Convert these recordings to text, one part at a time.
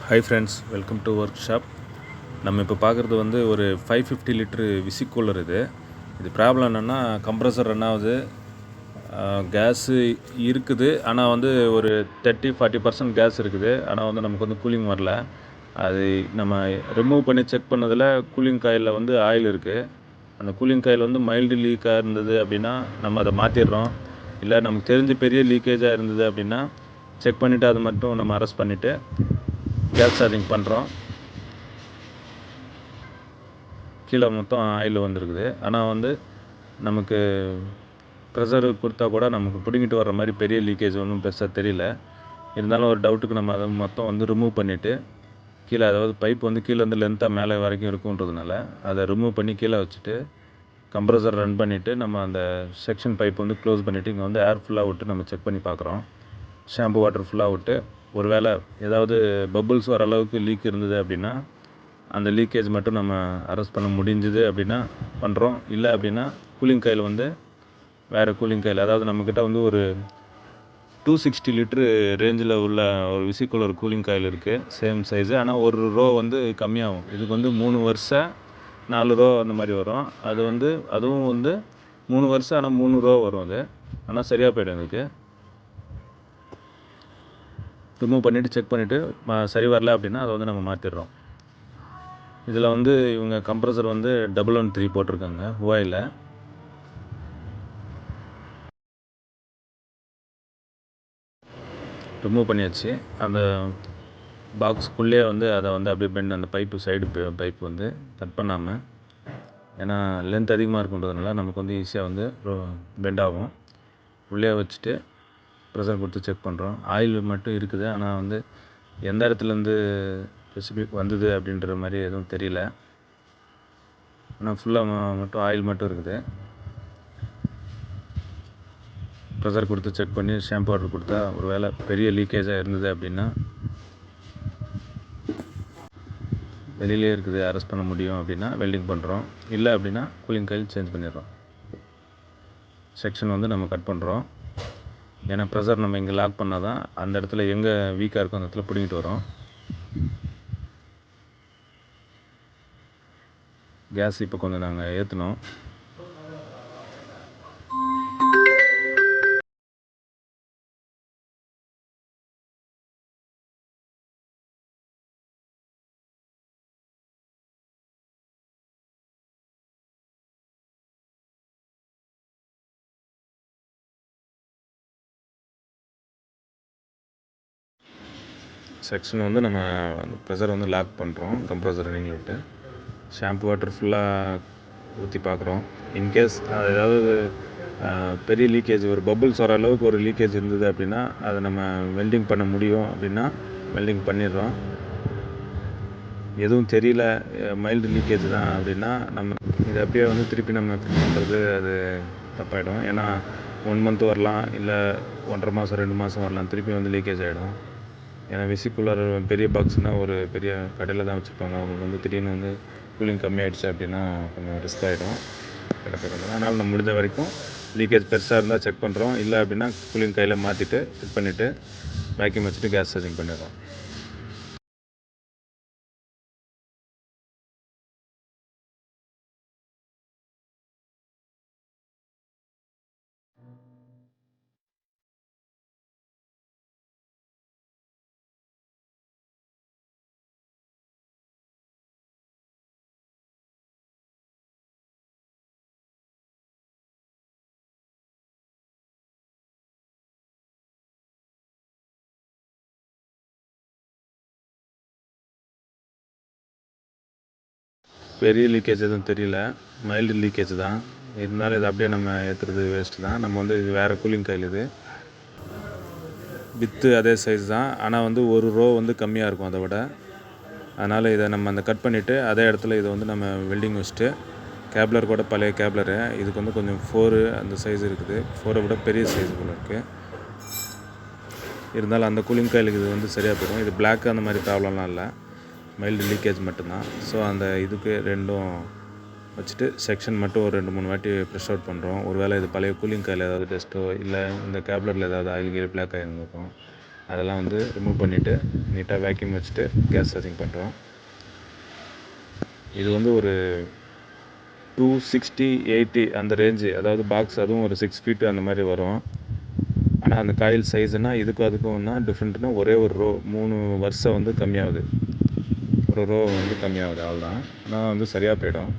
Hi friends, welcome to work shop. நம்ம இப்போ பார்க்குறது வந்து ஒரு 550 லிட்ரு விசிக்கூலர். இது ப்ராப்ளம் என்னென்னா, கம்ப்ரஸர் ரன் ஆகுது, கேஸு இருக்குது. ஆனால் வந்து ஒரு 30-40% கேஸ் இருக்குது. ஆனால் வந்து நமக்கு வந்து கூலிங் வரல. அது நம்ம ரிமூவ் பண்ணி செக் பண்ணதில் கூலிங் காயிலில் வந்து ஆயில் இருக்குது. அந்த கூலிங் காயில் வந்து மைல்டு லீக்காக இருந்தது அப்படின்னா நம்ம அதை மாற்றிடுறோம். இல்லை நமக்கு தெரிஞ்ச பெரிய லீக்கேஜாக இருந்தது அப்படின்னா செக் பண்ணிவிட்டு அதை மட்டும் நம்ம அரெஸ்ட் பண்ணிவிட்டு கேஸ் சார்ஜிங் பண்ணுறோம். கீழே மொத்தம் ஆயில் வந்துருக்குது. ஆனால் வந்து நமக்கு ப்ரெஷர் கொடுத்தா கூட நமக்கு பிடுங்கிட்டு வர்ற மாதிரி பெரிய லீக்கேஜ் ஒன்றும் பெருசாக தெரியல. இருந்தாலும் ஒரு டவுட்டுக்கு நம்ம அதை மொத்தம் வந்து ரிமூவ் பண்ணிவிட்டு கீழே, அதாவது பைப் வந்து கீழே வந்து லென்த்தாக மேலே வரைக்கும் இருக்குன்றதுனால அதை ரிமூவ் பண்ணி கீழே வச்சுட்டு கம்ப்ரஸர் ரன் பண்ணிவிட்டு நம்ம அந்த செக்ஷன் பைப் வந்து க்ளோஸ் பண்ணிவிட்டு இங்கே வந்து ஏர் ஃபுல்லாக விட்டு நம்ம செக் பண்ணி பார்க்குறோம். ஷாம்பு வாட்டர் ஃபுல்லாக விட்டு ஒரு வேளை ஏதாவது பபுள்ஸ் வர அளவுக்கு லீக் இருந்தது அப்படின்னா அந்த லீக்கேஜ் மட்டும் நம்ம அரெஸ்ட் பண்ண முடிஞ்சுது அப்படின்னா பண்ணுறோம். இல்லை அப்படின்னா கூலிங் காயில் வந்து வேறு கூலிங் காயில், அதாவது நம்மக்கிட்ட வந்து ஒரு 260 லிட்ரு ரேஞ்சில் உள்ள ஒரு விசிக்கூலர் கூலிங் காயில் இருக்குது, சேம் சைஸு. ஆனால் ஒரு ரோ வந்து கம்மியாகும். இதுக்கு வந்து 3 வருஷம் 4 ரோ அந்த மாதிரி வரும். அது வந்து அதுவும் வந்து 3 வருஷம் ஆனால் 3 ரோ வரும். அது ஆனால் சரியாக போய்டும். இதுக்கு ரிமூவ் பண்ணிவிட்டு செக் பண்ணிவிட்டு சரி வரல அப்படின்னா அதை வந்து நம்ம மாற்றிடுறோம். இதில் வந்து இவங்க கம்ப்ரஸர் வந்து 113 போட்டிருக்காங்க ஓயில். ரிமூவ் பண்ணியாச்சு. அந்த பாக்ஸுக்குள்ளே வந்து அதை வந்து அப்படியே பெண்ட், அந்த பைப்பு சைடு பைப்பு வந்து கட் பண்ணாமல், ஏன்னா லென்த் அதிகமாக இருக்குன்றதுனால நமக்கு வந்து ஈஸியாக வந்து பெண்ட் ஆகும். உள்ளே வச்சுட்டு ப்ரெஷர் கொடுத்து செக் பண்ணுறோம். ஆயில் மட்டும் இருக்குது. ஆனால் வந்து எந்த இடத்துலேருந்து ஸ்பெசிஃபிக் வந்தது அப்படின்ற மாதிரி எதுவும் தெரியல. ஆனால் ஃபுல்லாக மட்டும் ஆயில் மட்டும் இருக்குது. ப்ரெஷர் கொடுத்து செக் பண்ணி ஷாம்பு வாட்டர் கொடுத்தா ஒரு வேளை பெரிய லீக்கேஜாக இருந்தது அப்படின்னா வெளியிலே இருக்குது, அரெஸ்ட் பண்ண முடியும் அப்படின்னா வெல்டிங் பண்ணுறோம். இல்லை அப்படின்னா கூலிங் காயில் சேஞ்ச் பண்ணிடுறோம். செக்ஷன் வந்து நம்ம கட் பண்ணுறோம். ஏன்னா ப்ரெஷர் நம்ம இங்கே லாக் பண்ணால் தான் அந்த இடத்துல எங்கே வீக்காக இருக்கோ அந்த இடத்துல பிடிங்கிட்டு வரோம். கேஸ் இப்போ கொஞ்சம் நாங்கள் ஏற்றினோம். செக்ஷன் வந்து நம்ம ப்ரெஷர் வந்து லாக் பண்ணுறோம். கம்ப்ரஸர் ரன்னிங்கில் விட்டு ஷாம்பு வாட்டர் ஃபுல்லாக ஊற்றி பார்க்குறோம். இன்கேஸ் ஏதாவது பெரிய லீக்கேஜ், ஒரு பபுள்ஸ் வர அளவுக்கு ஒரு லீக்கேஜ் இருந்தது அப்படின்னா அதை நம்ம வெல்டிங் பண்ண முடியும் அப்படின்னா வெல்டிங் பண்ணிடுறோம். எதுவும் தெரியல, மைல்டு லீக்கேஜ் தான் அப்படின்னா நம்ம இதை அப்படியே வந்து திருப்பி நம்ம ஃபிட் பண்ணுறது அது தப்பாயிடும். ஏன்னா 1 மந்த் வரலாம், இல்லை 1.5 மாதம் 2 மாதம் வரலாம், திருப்பி வந்து லீக்கேஜ் ஆகிடும். ஏன்னா விசிக்குலர் பெரிய பாக்ஸ்னால் ஒரு பெரிய கடையில் தான் வச்சுருப்பாங்க. அவங்களுக்கு வந்து திடீர்னு வந்து கூலிங் கம்மியாகிடுச்சு அப்படின்னா கொஞ்சம் ரிஸ்க் ஆகிடும் கிடக்கிறது. அதனால் நம்ம முடிஞ்ச வரைக்கும் லீக்கேஜ் பெருசாக இருந்தால் செக் பண்ணுறோம். இல்லை அப்படின்னா கூலிங் கையில் மாற்றிட்டு ஃபிட் பண்ணிவிட்டு வேக்யூம் வச்சுட்டு கேஸ் சார்ஜிங் பண்ணிடுறோம். பெரிய லீக்கேஜ் எதுவும் தெரியல, மைல்டு லீக்கேஜ் தான். இருந்தாலும் இது அப்படியே நம்ம ஏற்றுறது வேஸ்ட்டு தான். நம்ம வந்து இது வேறு கூலிங் காயில். இது வித்து அதே சைஸ் தான், ஆனால் வந்து ஒரு ரோ வந்து கம்மியாக இருக்கும் அதை விட. அதனால் இதை நம்ம அந்த கட் பண்ணிவிட்டு அதே இடத்துல இதை வந்து நம்ம வெல்டிங் வச்சுட்டு, கேப்லர் கூட பழைய கேப்லரு, இதுக்கு வந்து கொஞ்சம் 4 அந்த சைஸ் இருக்குது. 4 விட பெரிய சைஸ் போல் இருக்குது. இருந்தாலும் அந்த கூலிங் காயிலுக்கு இது வந்து சரியாக போயிடும். இது பிளாக் அந்த மாதிரி ப்ராப்ளம்லாம் இல்லை, மைல்டு லீக்கேஜ் மட்டும்தான். ஸோ அந்த இதுக்கு ரெண்டும் வச்சுட்டு செக்ஷன் மட்டும் ஒரு 2-3 வாட்டி ப்ரெஷ் அவுட் பண்ணுறோம். ஒரு வேளை இது பழைய கூலிங் காயில் ஏதாவது டெஸ்ட்டோ இல்லை இந்த கேப்லரில் ஏதாவது ஆயில் கீழ் பிளாக் ஆகிருந்துருக்கும். அதெல்லாம் வந்து ரிமூவ் பண்ணிவிட்டு நீட்டாக வேக்யூம் வச்சுட்டு கேஸ் சார்ஜிங் பண்ணுறோம். இது வந்து ஒரு 260-80 அந்த ரேஞ்சு, அதாவது பாக்ஸ் அதுவும் ஒரு 6 ஃபீட்டு அந்த மாதிரி வரும். ஆனால் அந்த காயில் சைஸுன்னா இதுக்கும் அதுக்கும்னா டிஃப்ரெண்ட்னா ஒரே ஒரு ரோ 3 வருஷம் வந்து கம்மியாகுது, ஒரு ரோ வந்து கம்மியாகுது, அவ்வளோதான். ஆனால் வந்து சரியாக போயிடும்.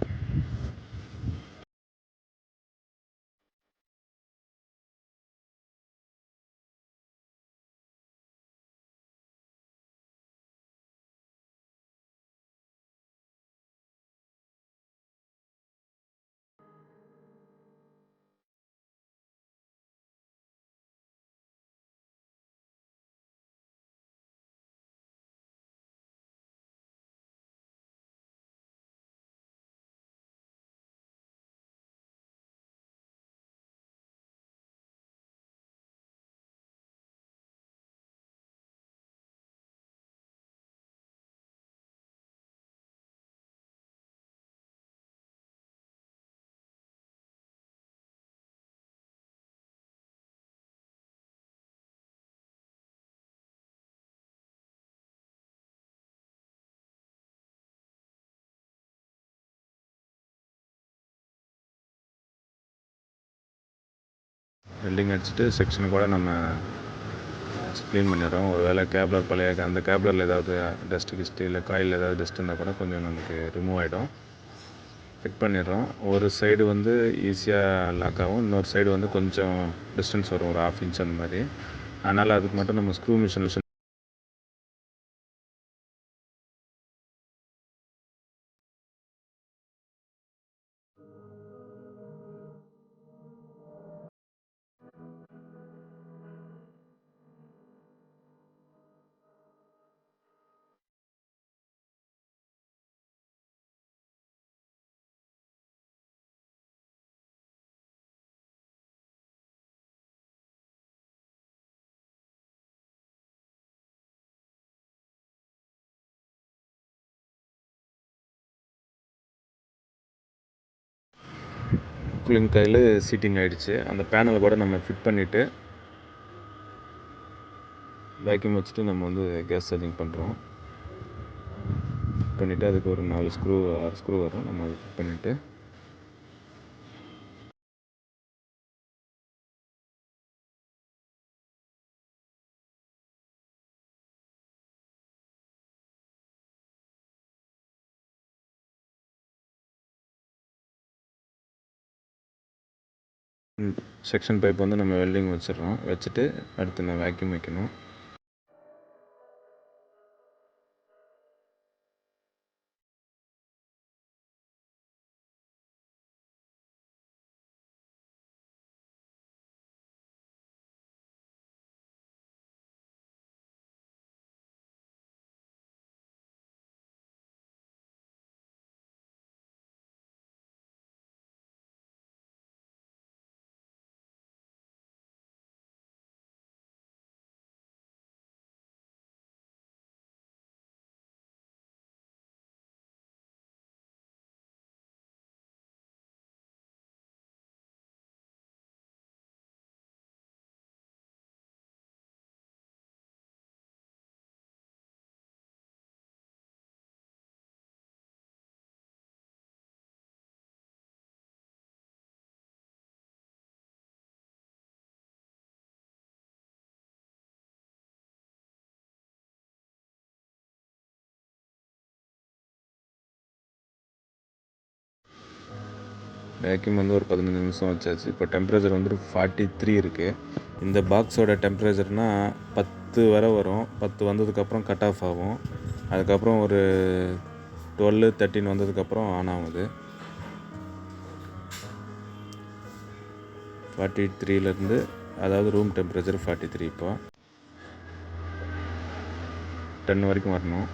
வெல்டிங் அடிச்சுட்டு செக்ஷனை கூட நம்ம க்ளீன் பண்ணிடுறோம். ஒரு வேளை கேப்லர் பழைய அந்த கேப்லரில் ஏதாவது டஸ்ட்டு இல்லை காயில் ஏதாவது டஸ்ட் இருந்தால் கூட கொஞ்சம் நமக்கு ரிமூவ் ஆகிடும். ஃபிட் பண்ணிடுறோம். ஒரு சைடு வந்து ஈஸியாக லாக் ஆகும், இன்னொரு சைடு வந்து கொஞ்சம் டிஸ்டன்ஸ் வரும், ஒரு 1/2 இன்ச் அந்த மாதிரி. அதனால் அதுக்கு மட்டும் நம்ம screw machine cooling coil seating ஆகிடுச்சு. அந்த பேனலை கூட நம்ம ஃபிட் பண்ணிவிட்டு வேக்யூம் வச்சுட்டு நம்ம வந்து கேஸ் சார்ஜிங் பண்ணுறோம். ஃபிட் பண்ணிவிட்டு அதுக்கு ஒரு 4 ஸ்க்ரூ 6 ஸ்க்ரூ வரும், நம்ம அதை ஃபிட் பண்ணிவிட்டு செக்ஷன் பைப் வந்து நம்ம வெல்டிங் வச்சிடுறோம். வச்சுட்டு அடுத்து நான் வேக்யூம் வைக்கணும். வேக்யூம் வந்து ஒரு 15 நிமிஷம் வச்சாச்சு. இப்போ டெம்பரேச்சர் வந்து 43 இருக்குது. இந்த பாக்ஸோட டெம்பரேச்சர்னால் 10 வரும். 10 வந்ததுக்கப்புறம் கட் ஆஃப் ஆகும். அதுக்கப்புறம் ஒரு 12-13 வந்ததுக்கப்புறம் ஆன் ஆகுது. 43லேருந்து, அதாவது ரூம் டெம்பரேச்சர் 43, இப்போ 10 வரைக்கும் வரணும்.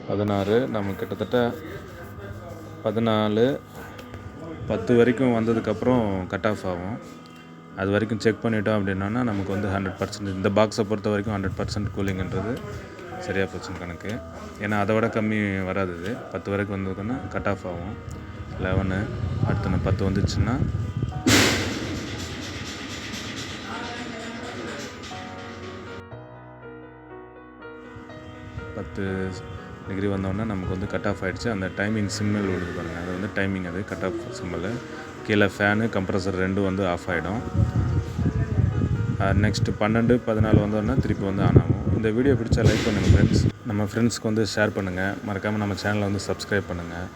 16 நம்ம கிட்டத்தட்ட 14 10 வரைக்கும் வந்ததுக்கப்புறம் கட் ஆஃப் ஆகும். அது வரைக்கும் செக் பண்ணிட்டோம் அப்படின்னா நமக்கு வந்து 100% இந்த பாக்ஸை பொறுத்த வரைக்கும் 100% கூலிங்ன்றது சரியாக போச்சுன்னு கணக்கு. ஏன்னா அதை விட கம்மி வராது. இது 10 வரைக்கும் வந்ததுக்குன்னா கட் ஆஃப் ஆகும். 11 அடுத்து 10 வந்துச்சுன்னா பத்து டிகிரி வந்தோடனே நமக்கு வந்து கட் ஆஃப் ஆகிடுச்சு. அந்த டைமிங் சிம்பிள் விழுது பாருங்கள், அது வந்து டைமிங், அது கட் ஆஃப் சிம்பிள். கீழே ஃபேனு கம்ப்ரஸர் ரெண்டும் வந்து ஆஃப் ஆகிடும். நெக்ஸ்ட்டு 12 14 வந்தோடனே திருப்பி வந்து ஆன் ஆகும். இந்த வீடியோ பிடிச்சா லைக் பண்ணுங்கள் ஃப்ரெண்ட்ஸ். நம்ம ஃப்ரெண்ட்ஸ்க்கு வந்து ஷேர் பண்ணுங்கள். மறக்காமல் நம்ம சேனலை வந்து சப்ஸ்கிரைப் பண்ணுங்கள்.